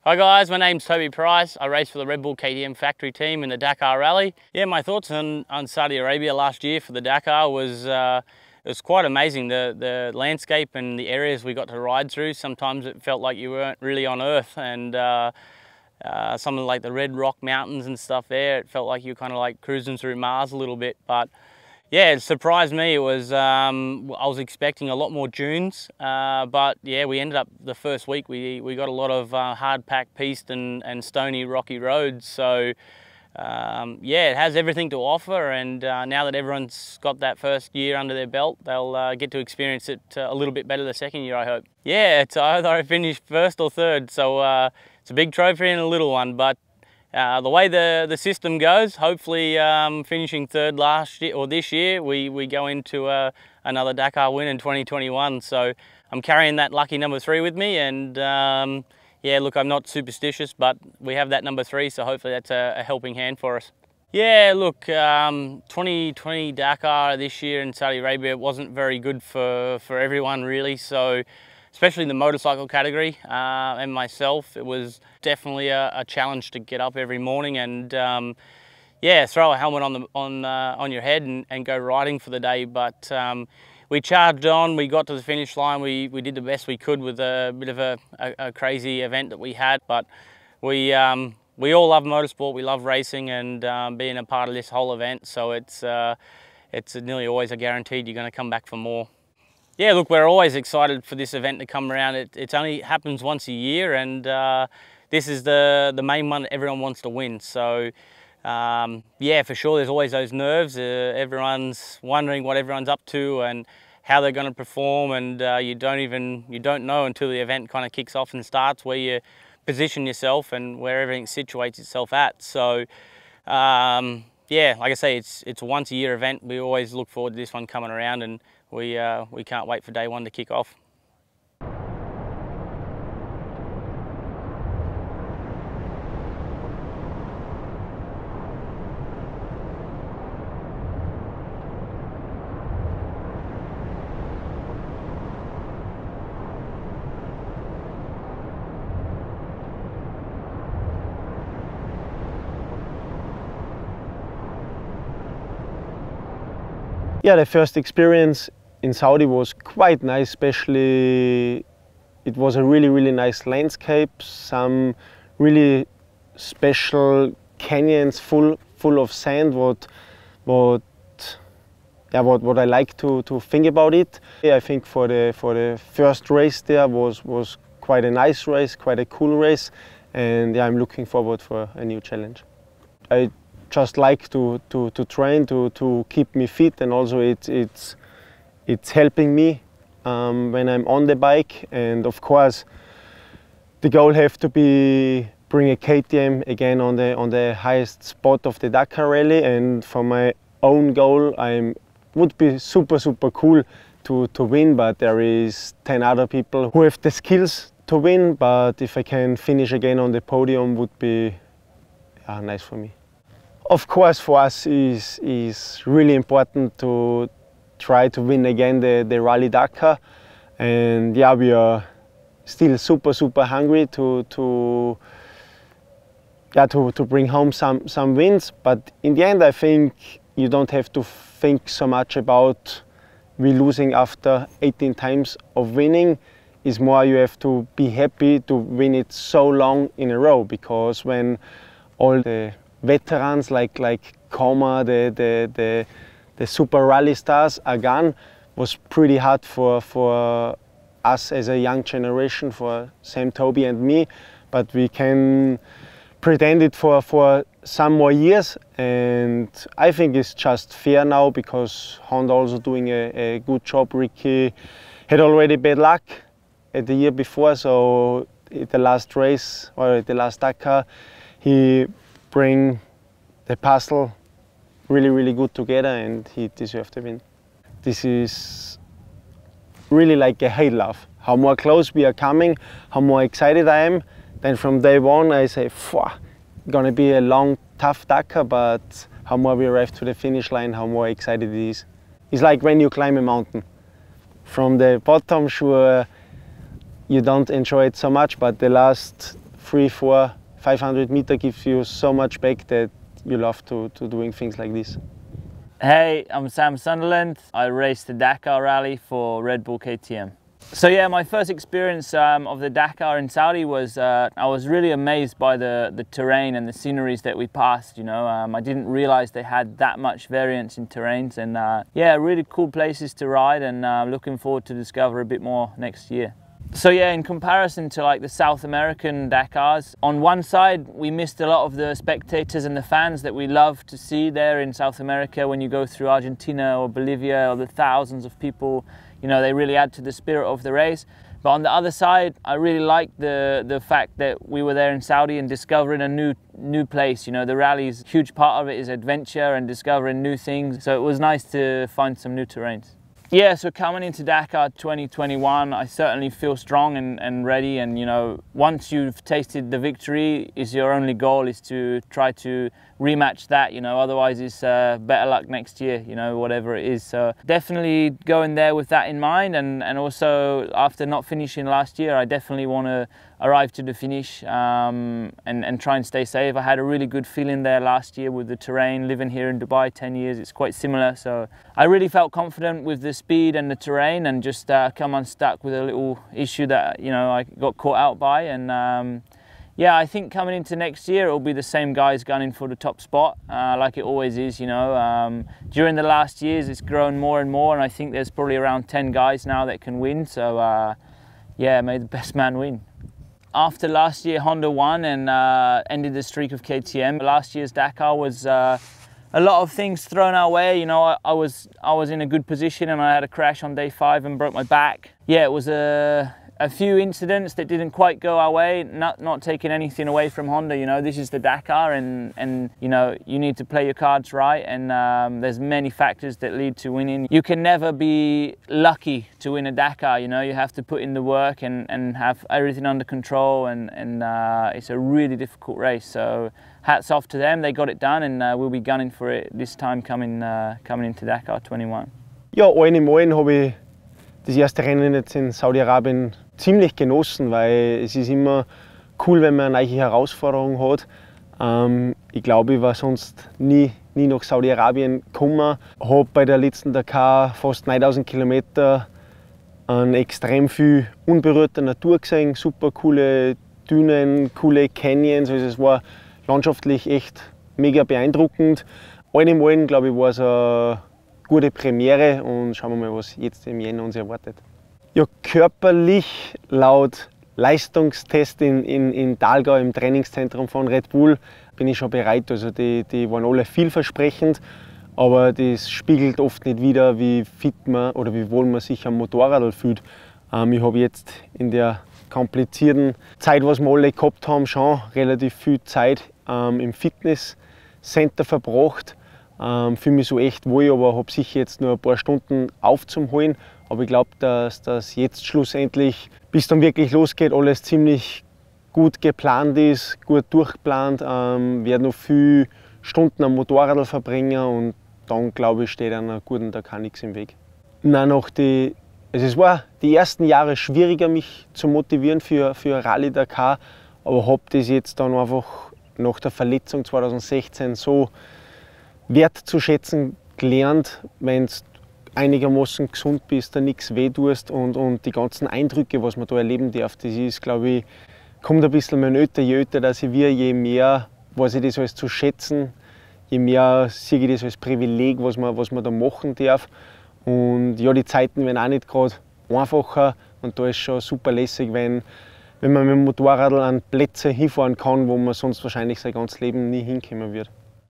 Hi guys, my name's Toby Price. I race for the Red Bull KTM factory team in the Dakar Rally. Yeah, my thoughts on Saudi Arabia last year for the Dakar was it was quite amazing. The landscape and the areas we got to ride through, sometimes it felt like you weren't really on Earth, and something like the Red Rock Mountains and stuff there, it felt like you were kind of like cruising through Mars a little bit. But yeah, it surprised me. It was I was expecting a lot more dunes, but yeah, we ended up the first week we got a lot of hard packed piste and stony rocky roads. So yeah, it has everything to offer, and now that everyone's got that first year under their belt, they'll get to experience it a little bit better the second year, I hope. Yeah, it's either I finish first or third, so it's a big trophy and a little one, but the way the system goes, hopefully finishing third last year or this year, we go into another Dakar win in 2021. So I'm carrying that lucky number 3 with me, and yeah, look, I'm not superstitious, but we have that number 3, so hopefully that's a helping hand for us. Yeah, look, 2020 Dakar this year in Saudi Arabia wasn't very good for everyone really. So especially in the motorcycle category, and myself, it was definitely a challenge to get up every morning and yeah, throw a helmet on your head and go riding for the day. But we charged on, we got to the finish line, we did the best we could with a bit of a crazy event that we had. But we all love motorsport, we love racing and being a part of this whole event, so it's nearly always a guaranteed you're going to come back for more. Yeah, look, we're always excited for this event to come around. It only happens once a year, and this is the main one that everyone wants to win. So yeah, for sure, there's always those nerves. Everyone's wondering what everyone's up to and how they're going to perform, and you don't know until the event kind of kicks off and starts where you position yourself and where everything situates itself at. So yeah, like I say, it's a once a year event. We always look forward to this one coming around, and we can't wait for day one to kick off. Yeah, the first experience in Saudi was quite nice, especially it was a really nice landscape, some really special canyons full of sand, what I like to think about it. Yeah, I think for the first race there was quite a nice race, quite a cool race, and yeah, I'm looking forward for a new challenge. I just like to train to keep me fit, and also it's helping me when I'm on the bike. And of course, the goal have to be bring a KTM again on the highest spot of the Dakar Rally. And for my own goal, would be super cool to win. But there is 10 other people who have the skills to win. But if I can finish again on the podium, would be nice for me. Of course, for us is really important to try to win again the Rally Dakar, and yeah, we are still super hungry to bring home some wins. But in the end, I think you don't have to think so much about we losing after 18 times of winning. It's more you have to be happy to win it so long in a row, because when all the veterans like Koma, the super rally stars are gone, was pretty hard for us as a young generation, for Sam, Toby and me. But we can pretend it for some more years, and I think it's just fair now, because Honda also doing a good job. Ricky had already bad luck at the year before, so at the last race, or at the last Dakar, he bring the puzzle really good together, and he deserved the win. This is really like a hate love. How more close we are coming, how more excited I am. Then from day one I say, gonna be a long, tough Dakar, but how more we arrive to the finish line, how more excited it is. It's like when you climb a mountain. From the bottom, sure, you don't enjoy it so much, but the last 300, 400, 500 meters gives you so much back that you love to doing things like this. Hey, I'm Sam Sunderland. I raced the Dakar Rally for Red Bull KTM. So yeah, my first experience of the Dakar in Saudi was, I was really amazed by the terrain and the sceneries that we passed, you know. I didn't realize they had that much variance in terrains, and yeah, really cool places to ride, and looking forward to discover a bit more next year. So yeah, in comparison to like the South American Dakars, on one side we missed a lot of the spectators and the fans that we love to see there in South America. When you go through Argentina or Bolivia, or the thousands of people, you know, they really add to the spirit of the race. But on the other side, I really liked the fact that we were there in Saudi and discovering a new place. You know, the rally's huge part of it is adventure and discovering new things. So it was nice to find some new terrains. Yeah, so coming into Dakar 2021, I certainly feel strong and ready. And you know, once you've tasted the victory, your only goal is to try to rematch that. You know, otherwise it's better luck next year. You know, whatever it is. So definitely going there with that in mind, and also after not finishing last year, I definitely want to arrive to the finish and try and stay safe. I had a really good feeling there last year with the terrain. Living here in Dubai 10 years, it's quite similar. So I really felt confident with the speed and the terrain, and just come unstuck with a little issue that, you know, I got caught out by. And yeah, I think coming into next year, it'll be the same guys gunning for the top spot, like it always is, you know. During the last years, it's grown more and more, and I think there's probably around 10 guys now that can win. So yeah, may the best man win. After last year, Honda won and ended the streak of KTM. Last year's Dakar was a lot of things thrown our way. You know, I was in a good position, and I had a crash on day 5 and broke my back. Yeah, it was a few incidents that didn't quite go our way. Not taking anything away from Honda. You know, this is the Dakar, and you know, you need to play your cards right. And there's many factors that lead to winning. You can never be lucky to win a Dakar. You know, you have to put in the work and have everything under control. And it's a really difficult race. So hats off to them. They got it done, and we'll be gunning for it this time coming into Dakar 21. Ja, allen im allen habe ich das erste Rennen jetzt in Saudi-Arabien ziemlich genossen, weil es ist immer cool, wenn man eine neue Herausforderung hat. Ich glaube, ich war sonst nie nach Saudi-Arabien gekommen. Ich habe bei der letzten Dakar fast 9000 Kilometer an extrem viel unberührte Natur gesehen, super coole Dünen, coole Canyons, also es war landschaftlich echt mega beeindruckend. Allen im allen, glaube ich, war es eine gute Premiere, und schauen wir mal, was jetzt im Jänner uns erwartet. Ja, körperlich laut Leistungstest in Thalgau im Trainingszentrum von Red Bull bin ich schon bereit. Also die waren alle vielversprechend, aber das spiegelt oft nicht wider, wie fit man oder wie wohl man sich am Motorrad fühlt. Ich habe jetzt in der komplizierten Zeit, was wir alle gehabt haben, schon relativ viel Zeit im Fitnesscenter verbracht. Fühle mich so echt wohl, aber habe sicher jetzt nur ein paar Stunden aufzuholen. Aber ich glaube, dass das jetzt schlussendlich, bis dann wirklich losgeht, alles ziemlich gut geplant ist, gut durchgeplant. Werde noch viele Stunden am Motorrad verbringen, und dann, glaube ich, steht einer guten Dakar nichts im Weg. Nein, es war die ersten Jahre schwieriger, mich zu motivieren für Rallye Dakar, aber habe das jetzt dann einfach nach der Verletzung 2016 so wertzuschätzen gelernt, wenn du einigermaßen gesund bist, da nichts weh tust, und die ganzen Eindrücke, was man da erleben darf, das ist, glaube ich, kommt ein bisschen mehr älter, je älter dass ich werde, je mehr weiß ich das alles zu schätzen, je mehr sehe ich das als Privileg, was man da machen darf. Und ja, die Zeiten werden auch nicht gerade einfacher, und da ist schon super lässig, wenn man mit dem Motorrad an Plätze hinfahren kann, wo man sonst wahrscheinlich sein ganzes Leben nie hinkommen wird.